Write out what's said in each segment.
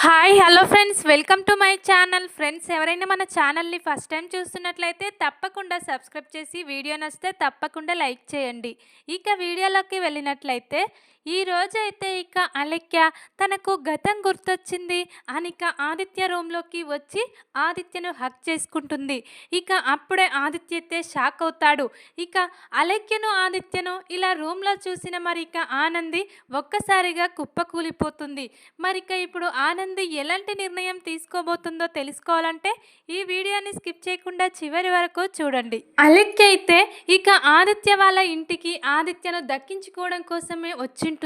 Hi hello friends, welcome to my channel. Friends, ఎవరైనా మన ఛానల్ని ఫస్ట్ టైం చూస్తున్నట్లయితే తప్పకుండా సబ్స్క్రైబ్ చేసి వీడియో నచ్చితే తప్పకుండా లైక్ చేయండి. ఇక వీడియోలోకి వెళ్ళినట్లయితే ఈ రోజు అయితే ఇక అలెక్య తనకు గతం గుర్తొచ్చింది అని ఇక ఆదిత్య రూమ్లోకి వచ్చి ఆదిత్యను హక్ చేసుకుంటుంది. ఇక అప్పుడే ఆదిత్య అయితే షాక్ అవుతాడు. ఇక అలెక్యను ఆదిత్యను ఇలా రూమ్లో చూసిన మరి ఇక ఆనంది ఒక్కసారిగా కుప్పకూలిపోతుంది. మరిక ఇప్పుడు ఆనంది ఎలాంటి నిర్ణయం తీసుకోబోతుందో తెలుసుకోవాలంటే ఈ వీడియోని స్కిప్ చేయకుండా చివరి వరకు చూడండి. అలెక్య అయితే ఇక ఆదిత్య వాళ్ళ ఇంటికి ఆదిత్యను దక్కించుకోవడం కోసమే వచ్చింటుంది.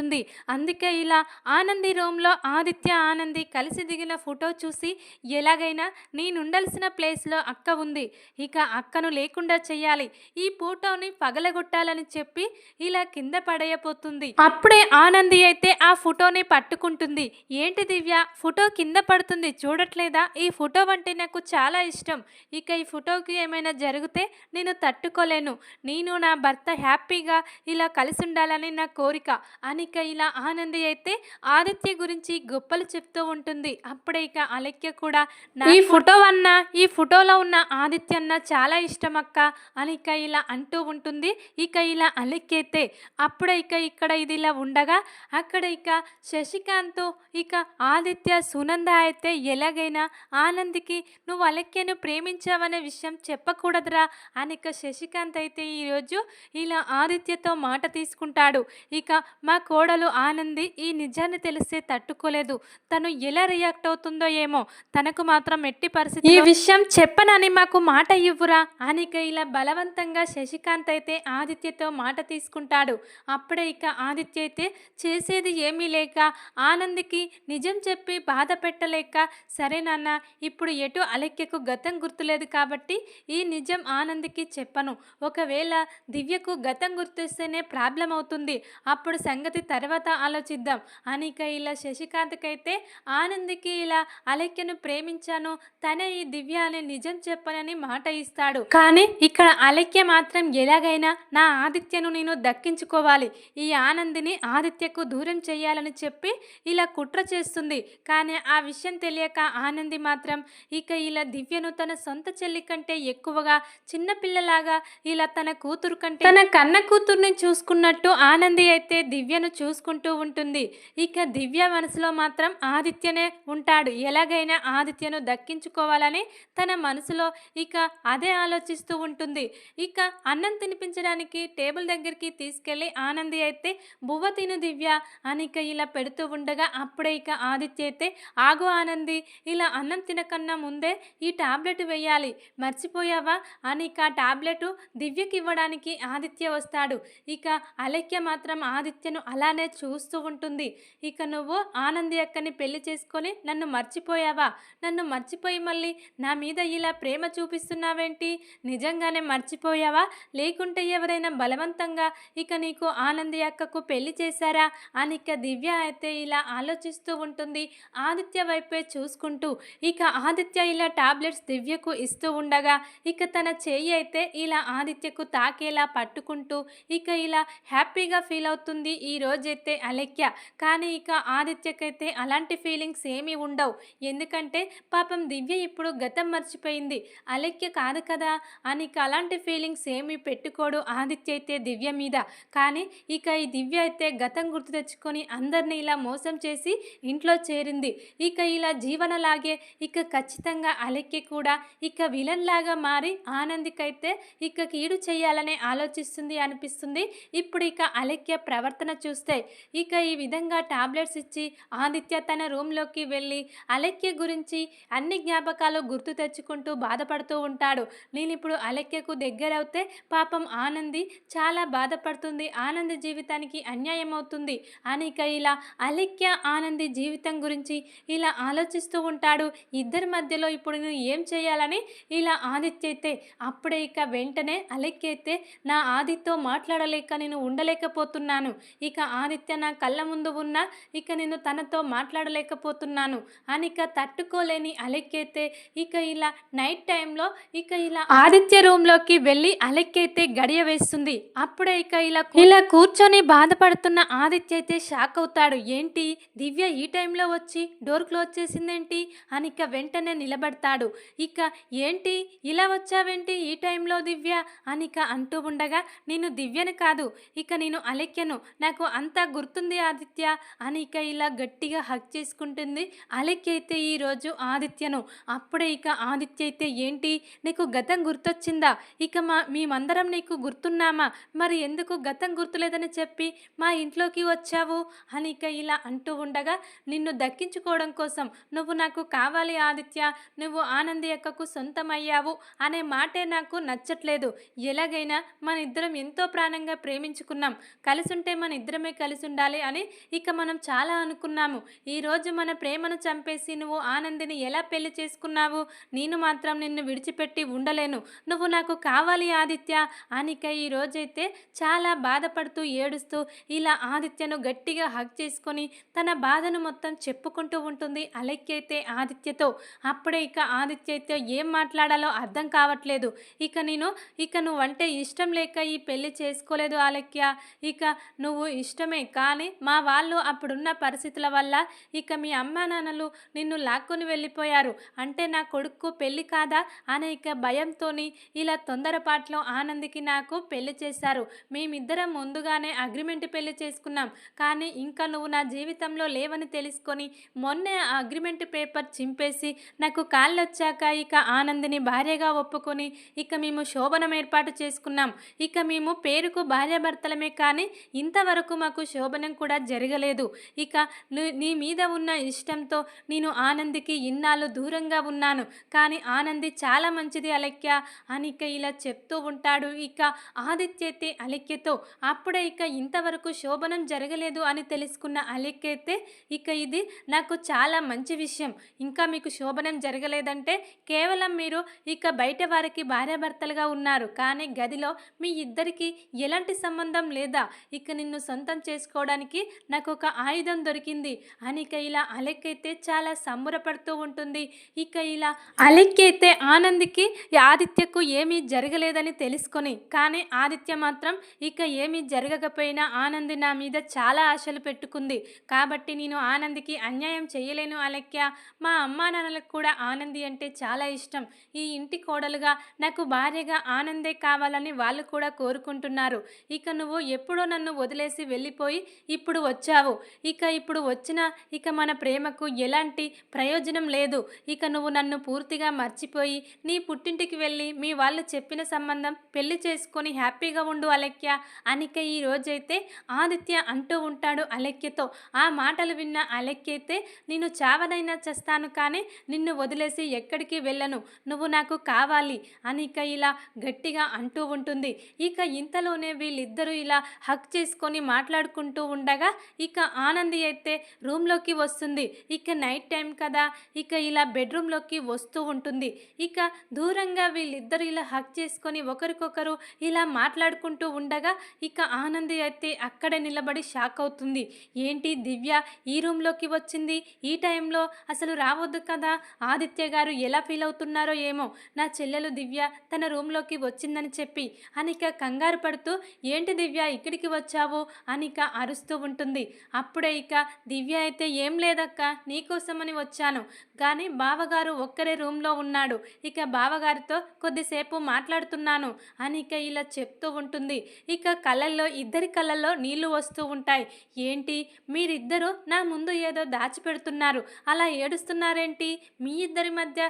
అందుకే ఇలా ఆనంది రూమ్లో ఆదిత్య ఆనంది కలిసి దిగిన ఫోటో చూసి ఎలాగైనా నేనుండాల్సిన ప్లేస్లో అక్క ఉంది, ఇక అక్కను లేకుండా చెయ్యాలి, ఈ ఫోటోని పగలగొట్టాలని చెప్పి ఇలా కింద పడేయబోతుంది. అప్పుడే ఆనంది అయితే ఆ ఫోటోని పట్టుకుంటుంది. ఏంటి దివ్య, ఫోటో కింద పడుతుంది చూడట్లేదా? ఈ ఫోటో అంటే నాకు చాలా ఇష్టం, ఇక ఈ ఫోటోకి ఏమైనా జరిగితే నేను తట్టుకోలేను, నేను నా భర్త హ్యాపీగా ఇలా కలిసి ఉండాలని నా కోరిక అనిక ఇలా ఆనంది అయితే ఆదిత్య గురించి గొప్పలు చెప్తూ ఉంటుంది. అప్పుడే ఇక అలెక్య కూడా ఈ ఫోటో అన్న, ఈ ఫోటోలో ఉన్న ఆదిత్య అన్న చాలా ఇష్టం అక్క అనిక ఇలా అంటూ ఉంటుంది. ఇక ఇలా అలెక్య అయితే అప్పుడే ఇక ఇక్కడ ఇది ఇలా ఉండగా అక్కడ ఇక శశికాంత్ ఇక ఆదిత్య సునంద అయితే ఎలాగైనా ఆనందికి నువ్వు అలెక్యను ప్రేమించావనే విషయం చెప్పకూడదురా అనిక శశికాంత్ అయితే ఈరోజు ఇలా ఆదిత్యతో మాట తీసుకుంటాడు. ఇక మా కోడలు ఆనంది ఈ నిజాన్ని తెలిస్తే తట్టుకోలేదు, తను ఎలా రియాక్ట్ అవుతుందో ఏమో, తనకు మాత్రం ఎట్టి పరిస్థితి ఈ విషయం చెప్పనని మాకు మాట ఇవ్వురా అనిక ఇలా బలవంతంగా శశికాంత్ అయితే ఆదిత్యతో మాట తీసుకుంటాడు. అప్పుడే ఇక ఆదిత్య అయితే చేసేది ఏమీ లేక ఆనందికి నిజం చెప్పి బాధ పెట్టలేక, సరే నాన్న, ఇప్పుడు ఎటు అలెక్యకు గతం గుర్తులేదు కాబట్టి ఈ నిజం ఆనందికి చెప్పను, ఒకవేళ దివ్యకు గతం గుర్తొస్తేనే ప్రాబ్లం అవుతుంది, అప్పుడు సంగతి తర్వాత ఆలోచిద్దాం అనిక ఇలా శశికాంత్కి అయితే ఆనందికి ఇలా అలెక్యను ప్రేమించాను, తనే ఈ దివ్య అనే నిజం చెప్పనని మాట ఇస్తాడు. కానీ ఇక్కడ అలెక్య మాత్రం ఎలాగైనా నా ఆదిత్యను నేను దక్కించుకోవాలి, ఈ ఆనందిని ఆదిత్యకు దూరం చేయాలని చెప్పి ఇలా కుట్ర చేస్తుంది. కానీ ఆ విషయం తెలియక ఆనంది మాత్రం ఇక ఇలా దివ్యను తన సొంత చెల్లి కంటే ఎక్కువగా చిన్నపిల్లలాగా ఇలా తన కూతురు కంటే తన కన్న కూతుర్ని చూసుకున్నట్టు ఆనంది అయితే దివ్యను చూసుకుంటూ ఉంటుంది. ఇక దివ్య మనసులో మాత్రం ఆదిత్యనే ఉంటాడు, ఎలాగైనా ఆదిత్యను దక్కించుకోవాలని తన మనసులో ఇక అదే ఆలోచిస్తూ ఉంటుంది. ఇక అన్నం తినిపించడానికి టేబుల్ దగ్గరికి తీసుకెళ్ళి ఆనంది అయితే బువ్వ తిను దివ్య అనిక ఇలా పెడుతూ ఉండగా అప్పుడే ఇక ఆదిత్య అయితే ఆగు ఆనంది, ఇలా అన్నం తినకన్నా ముందే ఈ టాబ్లెట్ వేయాలి, మర్చిపోయావా అనిక టాబ్లెట్ దివ్యకి ఇవ్వడానికి ఆదిత్య వస్తాడు. ఇక అలెక్య మాత్రం ఆదిత్యను అలానే చూస్తూ ఉంటుంది. ఇక నువ్వు ఆనంది అక్కని పెళ్లి చేసుకొని నన్ను మర్చిపోయావా, నన్ను మర్చిపోయి మళ్ళీ నా మీద ఇలా ప్రేమ చూపిస్తున్నావేంటి, నిజంగానే మర్చిపోయావా లేకుంటే ఎవరైనా బలవంతంగా ఇక నీకు ఆనంది అక్కకు పెళ్లి చేశారా అనిక దివ్య అయితే ఇలా ఆలోచిస్తూ ఉంటుంది, ఆదిత్య వైపే చూసుకుంటూ. ఇక ఆదిత్య ఇలా టాబ్లెట్స్ దివ్యకు ఇస్తూ ఉండగా ఇక తన చేయి అయితే ఇలా ఆదిత్యకు తాకేలా పట్టుకుంటూ ఇక ఇలా హ్యాపీగా ఫీల్ అవుతుంది ఈ రోజైతే అలెక్య. కానీ ఇక ఆదిత్యకైతే అలాంటి ఫీలింగ్స్ ఏమీ ఉండవు, ఎందుకంటే పాపం దివ్య ఇప్పుడు గతం మర్చిపోయింది, అలెక్య కాదు కదా అని ఇక అలాంటి ఫీలింగ్స్ ఏమీ పెట్టుకోడు ఆదిత్య అయితే దివ్య మీద. కానీ ఇక ఈ దివ్య అయితే గతం గుర్తు తెచ్చుకొని అందరినీ ఇలా మోసం చేసి ఇంట్లో చేరింది. ఇక ఇలా జీవనలాగే ఇక ఖచ్చితంగా అలెక్య కూడా ఇక విలన్ లాగా మారి ఆనందికైతే ఇక కీడు చేయాలనే ఆలోచిస్తుంది అనిపిస్తుంది. ఇప్పుడు ఇక అలెక్య ప్రవర్తన చూస్తే ఇక ఈ విధంగా టాబ్లెట్స్ ఇచ్చి ఆదిత్య తన రూమ్లోకి వెళ్ళి అలెక్య గురించి అన్ని జ్ఞాపకాలు గుర్తు తెచ్చుకుంటూ బాధపడుతూ ఉంటాడు. నేను ఇప్పుడు అలెక్యకు దగ్గరవుతే పాపం ఆనంది చాలా బాధపడుతుంది, ఆనంది జీవితానికి అన్యాయం అవుతుంది అని ఇక ఇలా అలెక్య ఆనంది జీవితం గురించి ఇలా ఆలోచిస్తూ ఉంటాడు. ఇద్దరి మధ్యలో ఇప్పుడు నేను ఏం చేయాలని ఇలా ఆదిత్య అయితే అప్పుడే ఇక వెంటనే అలెక్య అయితే నా ఆదిత్యతో మాట్లాడలేక నేను ఉండలేకపోతున్నాను, ఇక ఆదిత్య నా కళ్ళ ముందు ఉన్నా ఇక నేను తనతో మాట్లాడలేకపోతున్నాను అనిక తట్టుకోలేని అలెక్య అయితే ఇక ఇలా నైట్ టైంలో ఇక ఇలా ఆదిత్య రూమ్లోకి వెళ్ళి అలెక్య అయితే గడియ వేస్తుంది. అప్పుడే ఇక ఇలా కూర్చొని బాధపడుతున్న ఆదిత్య అయితే షాక్ అవుతాడు, ఏంటి దివ్య ఈ టైంలో వచ్చి డోర్ క్లోజ్ చేసిందేంటి అని ఇక వెంటనే నిలబడతాడు. ఇక ఏంటి ఇలా వచ్చావేంటి ఈ టైంలో దివ్య అని ఇక అంటూ ఉండగా, నేను దివ్యను కాదు, ఇక నేను అలెక్యను, నాకు అంతా గుర్తుంది ఆదిత్య అని ఇక ఇలా గట్టిగా హగ్ చేసుకుంటుంది. అలెక్య అయితే ఈరోజు ఆదిత్యను. అప్పుడే ఇక ఆదిత్య అయితే ఏంటి నీకు గతం గుర్తొచ్చిందా, ఇక మేమందరం నీకు గుర్తున్నామా, మరి ఎందుకు గతం గుర్తులేదని చెప్పి మా ఇంట్లోకి వచ్చావు అని ఇక ఇలా అంటూ ఉండగా, నిన్ను దక్కించుకోవడం కోసం నువ్వు నాకు కావాలి ఆదిత్య, నువ్వు ఆనంది అక్కకు సొంతమయ్యావు అనే మాటే నాకు నచ్చట్లేదు. ఎలాగైనా మన ఇద్దరం ఎంతో ప్రాణంగా ప్రేమించుకున్నాం, కలిసుంటే మన ఇద్దరమే కలిసి ఉండాలి అని ఇక మనం చాలా అనుకున్నాము. ఈరోజు మన ప్రేమను చంపేసి నువ్వు ఆనందిని ఎలా పెళ్లి చేసుకున్నావు, నేను మాత్రం నిన్ను విడిచిపెట్టి ఉండలేను, నువ్వు నాకు కావాలి ఆదిత్య అనిక ఈరోజైతే చాలా బాధపడుతూ ఏడుస్తూ ఇలా ఆదిత్యను గట్టిగా హగ్ చేసుకొని తన బాధను మొత్తం చెప్పుకుంటూ ఉంటుంది అలెక్య అయితే ఆదిత్యతో. అప్పుడే ఇక ఆదిత్య అయితే ఏం మాట్లాడాలో అర్థం కావట్లేదు. ఇక నువ్వంటే ఇష్టం లేక ఈ పెళ్లి చేసుకోలేదు అలెక్య, ఇక నువ్వు ఇష్టమే కానీ మా వాళ్ళు అప్పుడున్న పరిస్థితుల వల్ల ఇక మీ అమ్మా నాన్నలు నిన్ను లాక్కొని వెళ్ళిపోయారు, అంటే నా కొడుకు పెళ్లి కాదా అనే ఇక భయంతో ఇలా తొందరపాట్లో ఆనందికి నాకు పెళ్లి చేశారు. మేమిద్దరం ముందుగానే అగ్రిమెంట్ పెళ్లి చేసుకున్నాం, కానీ ఇంకా నువ్వు నా జీవితంలో లేవని తెలుసుకొని మొన్నే ఆ అగ్రిమెంట్ పేపర్ చింపేసి నాకు కాళ్ళొచ్చాక ఇక ఆనందిని భార్యగా ఒప్పుకొని ఇక మేము శోభనం ఏర్పాటు చేసుకున్నాం. ఇక మేము పేరుకు భార్యాభర్తలమే కానీ ఇంతవరకు మాకు శోభనం కూడా జరగలేదు. ఇక నీ మీద ఉన్న ఇష్టంతో నేను ఆనందికి ఇన్నాళ్ళు దూరంగా ఉన్నాను, కానీ ఆనంది చాలా మంచిది అలెక్య అని ఇక ఇలా చెప్తూ ఉంటాడు. ఇక ఆదిత్య అయితే అలెక్యతో అప్పుడే ఇక ఇంతవరకు శోభనం జరగలేదు అని తెలుసుకున్న అలెక్య అయితే ఇక ఇది నాకు చాలా మంచి విషయం, ఇంకా మీకు శోభనం జరగలేదంటే కేవలం మీరు ఇక బయట వారికి భార్యాభర్తలుగా ఉన్నారు, కానీ గదిలో మీ ఇద్దరికి ఎలాంటి సంబంధం లేదా, ఇక నిన్ను సొంతం చేసుకోవడానికి నాకు ఒక ఆయుధం దొరికింది అని ఇక ఇలా అలెక్య అయితే చాలా సంబరపడుతూ ఉంటుంది. ఇక ఇలా అలెక్య అయితే ఆనందికి ఆదిత్యకు ఏమీ జరగలేదని తెలుసుకొని, కానీ ఆదిత్య మాత్రం ఇక ఏమీ జరగకపోయినా ఆనంది నా మీద చాలా ఆశలు పెట్టుకుంది, కాబట్టి నేను ఆనందికి అన్యాయం చేయలేను అలెక్య, మా అమ్మా నాన్నలకు కూడా ఆనంది అంటే చాలా ఇష్టం, ఈ ఇంటి కోడలుగా నాకు భార్యగా ఆనందే కావాలని వాళ్ళు కూడా కోరుకుంటున్నారు. ఇక నువ్వు ఎప్పుడో నన్ను వదిలేసి వెళ్ళిపోయి ఇప్పుడు వచ్చావు, ఇప్పుడు వచ్చినా ఇక మన ప్రేమకు ఎలాంటి ప్రయోజనం లేదు, ఇక నువ్వు నన్ను పూర్తిగా మర్చిపోయి నీ పుట్టింటికి వెళ్ళి మీ వాళ్ళు చెప్పిన సంబంధం పెళ్లి చేసుకొని హ్యాపీగా ఉండు అలెక్య అనిక ఈ రోజైతే ఆదిత్య అంటూ ఉంటాడు అలెక్యతో. ఆ మాటలు విన్న అలెక్య అయితే నేను చావనైనా చేస్తాను కానీ నిన్ను వదిలేసి ఎక్కడికి వెళ్ళను, నువ్వు నాకు కావాలి అనిక ఇలా గట్టిగా అంటూ ఉంటుంది. ఇక ఇంతలోనే వీళ్ళిద్దరూ ఇలా హక్ చేసుకొని మాట్లాడుకుంటూ ఉండగా ఇక ఆనంది అయితే రూమ్లోకి వస్తుంది. ఇక నైట్ టైం కదా, ఇక ఇలా బెడ్రూమ్లోకి వస్తూ ఉంటుంది. ఇక దూరంగా వీళ్ళిద్దరూ ఇలా హక్ చేసుకొని ఒకరికొకరు ఇలా మాట్లాడుకుంటూ ఉండగా ఇక ఆనంది అయితే అక్కడే నిలబడి షాక్ అవుతుంది. ఏంటి దివ్య ఈ రూమ్లోకి వచ్చింది ఈ టైంలో, అసలు రావద్దు కదా, ఆదిత్య గారు ఎలా ఫీల్ అవుతున్నారో ఏమో, నా చెల్లెలు దివ్య తన రూమ్లోకి వచ్చిందని చెప్పి అనిక కంగారు పడుతూ ఏంటి దివ్య ఇక్కడికి వచ్చావు అనిక అరుస్తూ ఉంటుంది. అప్పుడే ఇక దివ్య అయితే ఏం లేదక్క, నీకోసమని వచ్చాను, కానీ బావగారు ఒక్కరే రూమ్లో ఉన్నాడు, ఇక బావగారితో కొద్దిసేపు మాట్లాడుతున్నాను అనిక ఇలా చెప్తూ ఉంటుంది. ఇక ఇద్దరి కళ్ళల్లో నీళ్లు వస్తూ ఉంటాయి. ఏంటి మీరిద్దరూ నా ముందు ఏదో దాచిపెడుతున్నారు, అలా ఏడుస్తున్నారేంటి, మీ ఇద్దరి మధ్య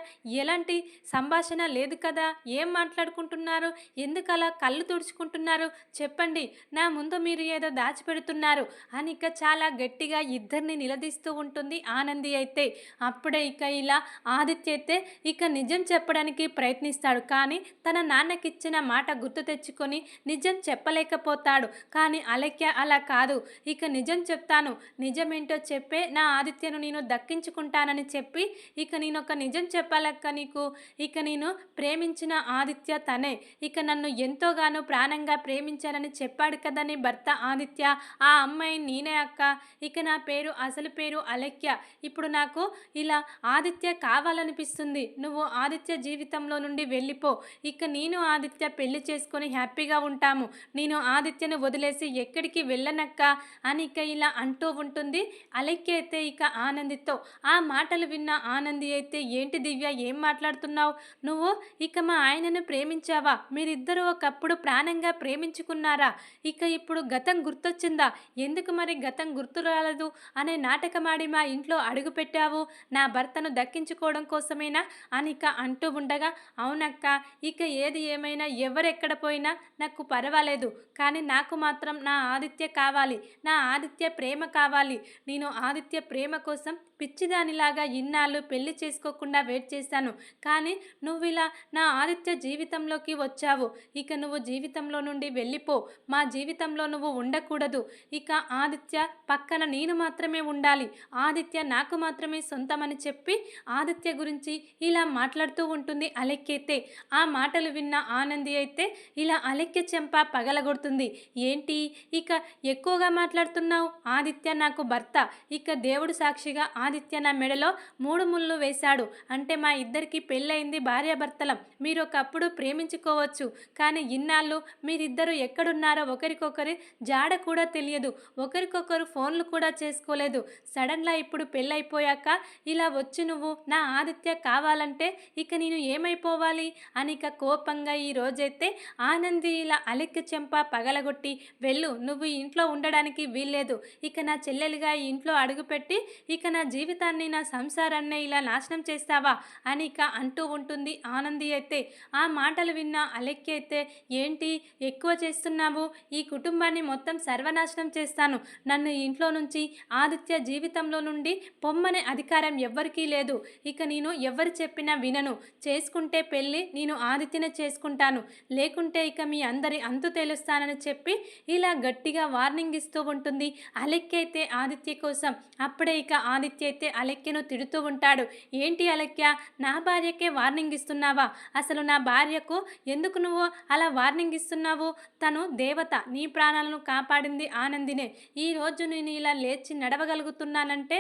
ఎలాంటి సంభాషణ లేదు కదా, ఏం మాట్లాడుకుంటున్నారు, ఎందుకు అలా కళ్ళు తుడుచుకుంటున్నారు, చెప్పండి, నా ముందు మీరు ఏదో దాచిపెడుతున్నారు అనిక చాలా గట్టిగా ఇద్దరిని నిలదీస్తూ ఉంటుంది ఆనంది అయితే. అప్పుడే ఇక ఇలా ఆదిత్య అయితే ఇక నిజం చెప్పడానికి ప్రయత్నిస్తాడు, కానీ తన నాన్నకిచ్చిన మాట గుర్తు తెచ్చుకొని నిజం చెప్పలేకపోతాడు. కానీ అలెక్య అలా కాదు, ఇక నిజం చెప్తాను, నిజమేంటో చెప్పే నా ఆదిత్యను నేను దక్కించుకుంటానని చెప్పి ఇక నేను ఒక నిజం చెప్పాలక్క నీకు, ఇక నేను ప్రేమించిన ఆదిత్య తనే, ఇక నన్ను ఎంతోగానో ప్రాణంగా ప్రేమించానని చెప్పాడు కదా నీ భర్త ఆదిత్య, ఆ అమ్మాయి నేనే అక్క, ఇక నా పేరు అసలు పేరు అలెక్య, ఇప్పుడు నాకు ఇలా ఆదిత్య కావాలనిపిస్తుంది, నువ్వు ఆదిత్య జీవితంలో నుండి వెళ్ళిపో, ఇక నేను ఆదిత్య పెళ్లి చేసుకొని హ్యాపీగా ఉంటాము, నేను ఆదిత్యను వదిలేసి ఎక్కడికి వెళ్ళనక్క అని ఇక ఇలా అంటూ ఉంటుంది. అలెక్య అయితే ఇక ఆనందితో. ఆ మాటలు విన్న ఆనంది అయితే, ఏంటి దివ్య ఏం మాట్లాడుతున్నావు నువ్వు? ఇక మా ఆయనను ప్రేమించావా? మీరిద్దరూ ఒకప్పుడు ప్రాణంగా ప్రేమించుకున్నారా? ఇక ఇప్పుడు గతం గుర్తొచ్చిందా? ఎందుకు మరి గతం గుర్తు రాలేదు అనే నాటకమాడి మా ఇంట్లో అడుగుపెట్టావు? నా భర్తను దక్కించుకోవడం కోసమేనా అని అంటూ ఉండగా, అవునక్క, ఇక ఏది ఏమైనా ఎవరెక్కడ పోయినా నాకు పర్వాలేదు, కానీ నాకు మాత్రం నా ఆదిత్య కావాలి, నా ఆదిత్య ప్రేమ కావాలి. నేను ఆదిత్య ప్రేమ కోసం పిచ్చిదానిలాగా ఇన్నాళ్ళు పెళ్లి చేసుకోకుండా వెయిట్ చేశాను, కానీ నువ్వు ఇలా నా ఆదిత్య జీవితంలోకి వచ్చావు. ఇక నువ్వు జీవితంలో నుండి వెళ్ళిపో, మా జీవితంలో నువ్వు ఉండకూడదు. ఇక ఆదిత్య పక్కన నేను మాత్రమే ఉండాలి, ఆదిత్య నాకు మాత్రమే సొంతమని చెప్పి ఆదిత్య గురించి ఇలా మాట్లాడుతూ ఉంటుంది అలెక్కైతే. ఆ మాటలు విన్న ఆనంది అయితే ఇలా అలెక్య చెంప పగలగొడుతుంది. ఏంటి ఇక ఎక్కువగా మాట్లాడుతున్నావు? ఆదిత్య నాకు భర్త, ఇక దేవుడు సాక్షిగా ఆదిత్య నా మెడలో 3 ముళ్ళు వేశాడు అంటే మా ఇద్దరికి పెళ్ళయింది, భార్యాభర్తలం. మీరు ఒకప్పుడు ప్రేమించుకోవచ్చు, కానీ ఇన్నాళ్ళు మీరిద్దరూ ఎక్కడున్నారో ఒకరికొకరి జాడ కూడా తెలియదు, ఒకరికొకరు ఫోన్లు కూడా చేసుకోలేదు. సడన్గా ఇప్పుడు పెళ్ళైపోయాక ఇలా వచ్చి నువ్వు నా ఆదిత్య కావాలంటే ఇక నేను ఏమైపోవాలి అని కోపంగా ఈ రోజైతే ఆనంది ఇలా అలెక్కి చెంప పగలగొట్టి, వెళ్ళు, నువ్వు ఇంట్లో ఉండడానికి వీల్లేదు, ఇక నా చెల్లెలిగా ఈ ఇంట్లో అడుగుపెట్టి ఇక నా జీవితాన్ని నా సంసారాన్ని ఇలా నాశనం చేస్తావా అని అంటూ ఉంటుంది ఆనంది అయితే. ఆ మాటలు విన్న అలెక్కి అయితే, ఏంటి ఎక్కువ చేస్తున్నావు? ఈ కుటుంబాన్ని మొత్తం సర్వనాశనం చేస్తాను, నన్ను ఇంట్లో నుంచి ఆదిత్య జీవితంలో నుండి పొమ్మనే అధికారం ఎవ్వరికీ లేదు, ఇక నేను ఎవరు చెప్పినా వినను, చేసుకుంటే పెళ్ళి నేను ఆదిత్యనే చేసుకుంటాను, లేకుంటే ఇక మీ అందరి అంతు తెలుస్తానని చెప్పి ఇలా గట్టిగా వార్నింగ్ ఇస్తూ ఉంటుంది అలెక్కి అయితే ఆదిత్య కోసం. అప్పుడే ఆదిత్య అయితే అలెక్యను తిడుతూ ఉంటాడు. ఏంటి అలెక్య, నా భార్యకే వార్నింగ్ ఇస్తున్నావా? అసలు నా భార్యకు ఎందుకు నువ్వు అలా వార్నింగ్ ఇస్తున్నావు? తను దేవత, నీ ప్రాణాలను కాపాడింది ఆనందినే. ఈరోజు నేను ఇలా లేచి నడవగలుగుతున్నానంటే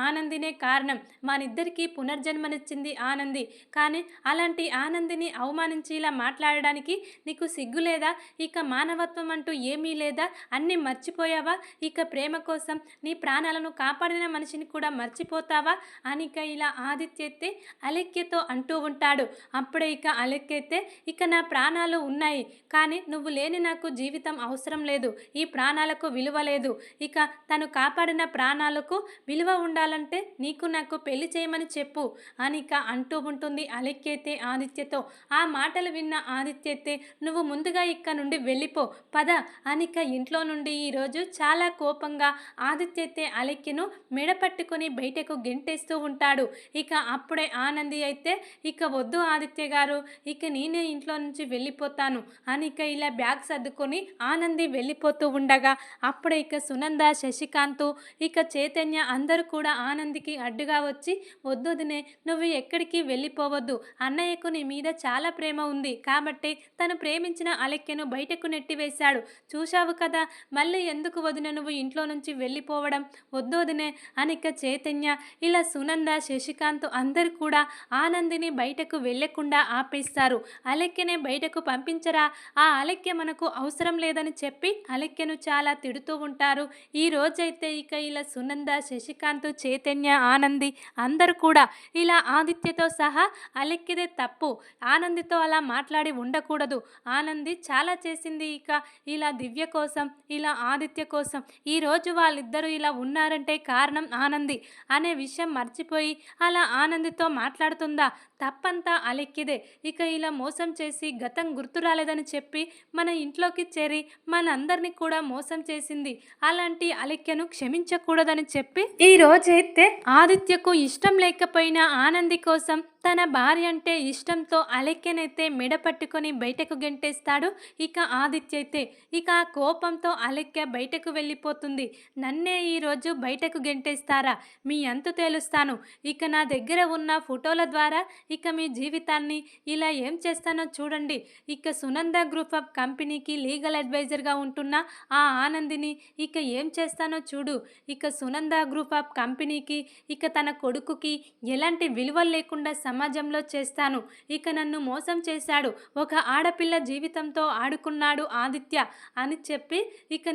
ఆనందినే కారణం, మనిద్దరికీ పునర్జన్మనిచ్చింది ఆనంది. కానీ అలాంటి ఆనందిని అవమానించి ఇలా మాట్లాడడానికి నీకు సిగ్గు లేదా? మానవత్వం అంటూ ఏమీ లేదా? అన్నీ మర్చిపోయావా? ప్రేమ కోసం నీ ప్రాణాలను కాపాడిన మనిషిని కూడా మర్చిపోతావా అని ఇలా ఆదిత్య అయితే అలెక్యతో అంటూ ఉంటాడు. అప్పుడే అలెక్య అయితే, నా ప్రాణాలు ఉన్నాయి, కానీ నువ్వు లేని నాకు జీవితం అవసరం లేదు, ఈ ప్రాణాలకు విలువ లేదు, తను కాపాడిన ప్రాణాలకు విలువ ఉండాలంటే నీకు నాకు పెళ్లి చేయమని చెప్పు అని అంటూ ఉంటుంది అలెక్య అయితే ఆదిత్యతో. ఆ మాటలు విన్న ఆదిత్య అయితే, నువ్వు ముందుగా నుండి వెళ్ళిపో పద అని ఇంట్లో నుండి ఈరోజు చాలా కోపంగా ఆదిత్య అయితే అలెక్యను మెడపట్టుకొని బయటకు గెంటేస్తూ ఉంటాడు. అప్పుడే ఆనంది అయితే, వద్దు ఆదిత్య గారు, నేనే ఇంట్లో నుంచి వెళ్ళిపోతాను అని ఇలా బ్యాగ్ సర్దుకొని ఆనంది వెళ్ళిపోతూ ఉండగా, అప్పుడే సునంద, శశికాంత్, చైతన్య అందరూ కూడా ఆనందికి అడ్డుగా వచ్చి, వద్దొదినే, నువ్వు ఎక్కడికి వెళ్ళిపోవద్దు, అన్నయ్యకు నీ మీద చాలా ప్రేమ ఉంది కాబట్టి తను ప్రేమించిన అలెక్యను బయటకు నెట్టివేశాడు, చూశావు కదా, మళ్ళీ ఎందుకు వదిన నువ్వు ఇంట్లో నుంచి వెళ్ళిపోవడం, వద్దొదినే అని చైతన్య, ఇలా సునంద, శశికాంత్ అందరూ కూడా ఆనందిని బయటకు వెళ్లకుండా ఆపేస్తారు. అలెక్యనే బయటకు పంపించరా, ఆ అలెక్య మనకు అవసరం లేదని చెప్పి అలెక్యను చాలా తిడుతూ ఉంటారు. ఈ రోజైతే ఇలా సునంద, శశికాంత్, చైతన్య, ఆనంది అందరూ కూడా ఇలా ఆదిత్యతో సహా అలెక్యదే తప్పు, ఆనందితో అలా మాట్లాడి ఉండకూడదు, ఆనంది చాలా చేసింది ఇలా దివ్య కోసం, ఇలా ఆదిత్య కోసం, ఈరోజు వాళ్ళిద్దరూ ఇలా ఉన్నారంటే కారణం ఆనంది అనే విషయం మర్చిపోయి అలా ఆనందితో మాట్లాడుతుందా? తప్పంతా అలెక్కిదే. ఇలా మోసం చేసి గతం గుర్తు రాలేదని చెప్పి మన ఇంట్లోకి చేరి మనందరినీ కూడా మోసం చేసింది, అలాంటి అలెక్యను క్షమించకూడదని చెప్పి ఈ రోజైతే ఆదిత్యకు ఇష్టం లేకపోయినా ఆనంది కోసం తన భార్య అంటే ఇష్టంతో అలెక్యనైతే మెడ పట్టుకొని బయటకు గెంటేస్తాడు ఆదిత్య అయితే. ఆ కోపంతో అలెక్య బయటకు వెళ్ళిపోతుంది. నన్నే ఈరోజు బయటకు గెంటేస్తారా, మీ అంతు తేలుస్తాను, నా దగ్గర ఉన్న ఫోటోల ద్వారా మీ జీవితాన్ని ఇలా ఏం చేస్తానో చూడండి. సునంద గ్రూప్ ఆఫ్ కంపెనీకి లీగల్ అడ్వైజర్గా ఉంటున్న ఆ ఆనందిని ఏం చేస్తానో చూడు. సునంద గ్రూప్ ఆఫ్ కంపెనీకి తన కొడుకుకి ఎలాంటి విలువలు లేకుండా సమాజంలో చేస్తాను. నన్ను మోసం చేశాడు, ఒక ఆడపిల్ల జీవితంతో ఆడుకున్నాడు ఆదిత్య అని చెప్పి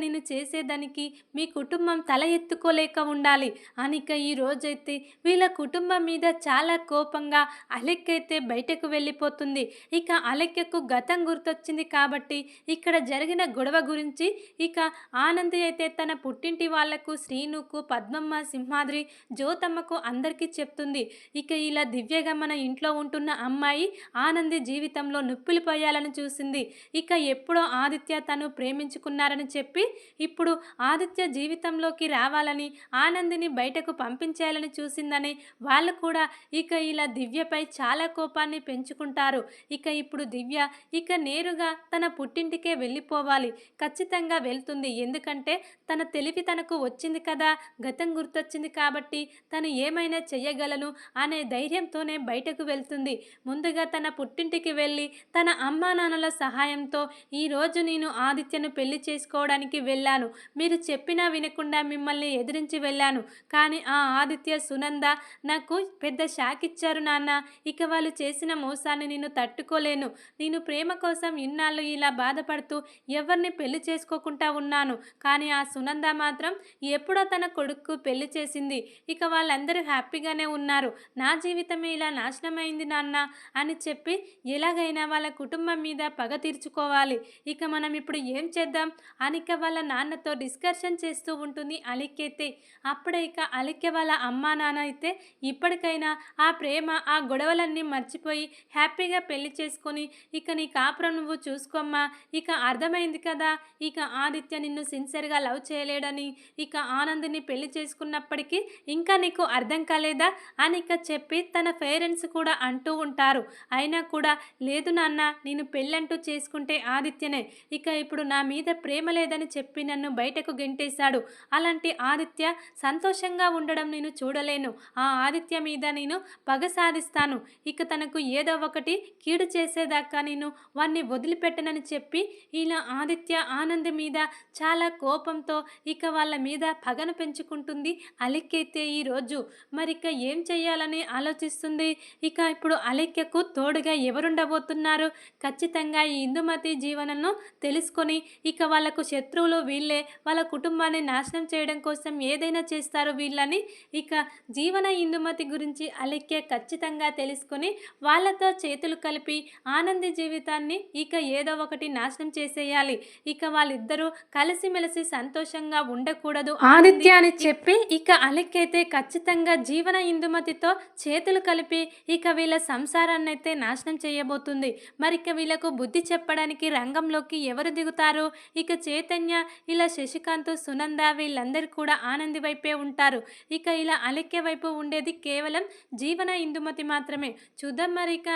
నేను చేసేదానికి మీ కుటుంబం తల ఎత్తుకోలేక ఉండాలి అని ఇక ఈ రోజైతే వీళ్ళ కుటుంబం మీద చాలా కోపంగా అలెక్కైతే బయటకు వెళ్ళిపోతుంది. ఇక అలెక్కకు గతం గుర్తొచ్చింది కాబట్టి ఇక్కడ జరిగిన గొడవ గురించి ఇక ఆనంది అయితే తన పుట్టింటి వాళ్లకు శ్రీనుకు, పద్మమ్మ, సింహాద్రి, జ్యోతమ్మకు అందరికీ చెప్తుంది. ఇక ఇలా దివ్యగా మన ఇంట్లో ఉంటున్న అమ్మాయి ఆనంది జీవితంలో నొప్పులు పోయాలని చూసింది. ఇక ఎప్పుడో ఆదిత్య తను ప్రేమించుకున్నారని చెప్పి ఇప్పుడు ఆదిత్య జీవితంలోకి రావాలని ఆనందిని బయటకు పంపించేయాలని చూసిందని వాళ్ళు కూడా ఇక ఇలా దివ్యపై చాలా కోపాన్ని పెంచుకుంటారు. ఇక ఇప్పుడు దివ్య ఇక నేరుగా తన పుట్టింటికే వెళ్ళిపోవాలి. ఖచ్చితంగా వెళ్తుంది. ఎందుకంటే తన తెలివి తనకు వచ్చింది కదా, గతం గుర్తొచ్చింది కాబట్టి తను ఏమైనా చెయ్యగలను అనే ధైర్యంతోనే బయటకు వెళ్తుంది. ముందుగా తన పుట్టింటికి వెళ్ళి తన అమ్మా నాన్నల సహాయంతో ఈరోజు నేను ఆదిత్యను పెళ్లి చేసుకోవడానికి వెళ్ళాను. మీరు చెప్పినా వినకుండా మిమ్మల్ని ఎదిరించి వెళ్ళాను. కానీ ఆ ఆదిత్య, సునంద నాకు పెద్ద షాక్ ఇచ్చారు నాన్న. ఇక వాళ్ళు చేసిన మోసాన్ని నేను తట్టుకోలేను. నేను ప్రేమ కోసం ఇన్నాళ్ళు ఇలా బాధపడుతూ ఎవరిని పెళ్లి చేసుకోకుండా ఉన్నాను. కానీ ఆ సునంద మాత్రం ఎప్పుడో తన కొడుకు పెళ్లి చేసింది. ఇక వాళ్ళందరూ హ్యాపీగానే ఉన్నారు. నా జీవితమే ఇలా నాశనమైంది నాన్న అని చెప్పి ఎలాగైనా వాళ్ళ కుటుంబం మీద పగ తీర్చుకోవాలి. ఇక మనం ఇప్పుడు ఏం చేద్దాం అని ఇక వాళ్ళ నాన్నతో డిస్కషన్ చేస్తూ ఉంటుంది అలిక్కైతే. అప్పుడే ఇక అలిక్క వాళ్ళ అమ్మా నాన్న అయితే ఇప్పటికైనా ఆ ప్రేమ, ఆ గొడవలన్నీ మర్చిపోయి హ్యాపీగా పెళ్లి చేసుకొని ఇక నీ కాపురం నువ్వు చూసుకోమ్మా. ఇక అర్థమైంది కదా, ఇక ఆదిత్య నిన్ను సిన్సియర్గా లవ్ చేయలేడని. ఇక ఆనందిని పెళ్లి చేసుకున్నప్పటికీ ఇంకా నీకు అర్థం కాలేదా అని ఇక చెప్పి తన పేరెంట్స్ కూడా అంటూ ఉంటారు. అయినా కూడా లేదు నాన్న, నేను పెళ్ళంటూ చేసుకుంటే ఆదిత్యనే. ఇక ఇప్పుడు నా మీద ప్రేమ లేదని చెప్పి నన్ను బయటకు గెంటేశాడు. అలాంటి ఆదిత్య సంతోషంగా ఉండడం నేను చూడలేను. ఆ ఆదిత్య మీద నేను పగ సాధిస్తాను. ఇక తనకు ఏదో ఒకటి కీడు చేసేదాకా నేను వాణ్ణి వదిలిపెట్టనని చెప్పి ఇలా ఆదిత్య ఆనంద్ మీద చాలా కోపంతో ఇక వాళ్ళ మీద పగను పెంచుకుంటుంది అలిక్కైతే ఈరోజు. మరిక ఏం చెయ్యాలని ఆలోచిస్తుంది. ఇక ఇప్పుడు అలిక్కకు తోడుగా ఎవరుండబోతున్నారు? ఖచ్చితంగా ఈ ఇందుమతి జీవనను తెలుసుకొని ఇక వాళ్ళకు శత్రువులు వీళ్ళే, వాళ్ళ కుటుంబాన్ని నాశనం చేయడం కోసం ఏదైనా చేస్తారు వీళ్ళని ఇక జీవన ఇందుమతి గురించి అలిక్కే ఖచ్చితంగా తెలుసుకొని వాళ్ళతో చేతులు కలిపి ఆనంది జీవితాన్ని ఇక ఏదో ఒకటి నాశనం చేసేయాలి. ఇక వాళ్ళిద్దరూ కలిసిమెలిసి సంతోషంగా ఉండకూడదు ఆదిత్య అని చెప్పి ఇక అలిక్కైతే ఖచ్చితంగా జీవన ఇందుమతితో చేతులు కలిపి ఇక వీళ్ళ సంసారాన్ని అయితే నాశనం చేయబోతుంది. మరిక వీళ్ళకు బుద్ధి చెప్పడానికి రంగంలోకి ఎవరు దిగుతారు? ఇక చైతన్య, ఇలా శశికాంత్, సునంద వీళ్ళందరూ కూడా ఆనంది వైపే ఉంటారు. ఇక ఇలా అలిక్య వైపు ఉండేది కేవలం జీవన ఇందుమతి మాత్రమే. చూద్దాం మరి ఇక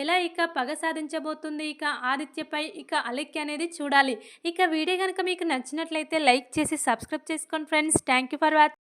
ఎలా ఇక పగ సాధించబోతుంది ఇక ఆదిత్యపై ఇక అలిక్య అనేది చూడాలి. ఇక వీడియో కనుక మీకు నచ్చినట్లయితే లైక్ చేసి సబ్స్క్రైబ్ చేసుకోండి friends. Thank you for watching.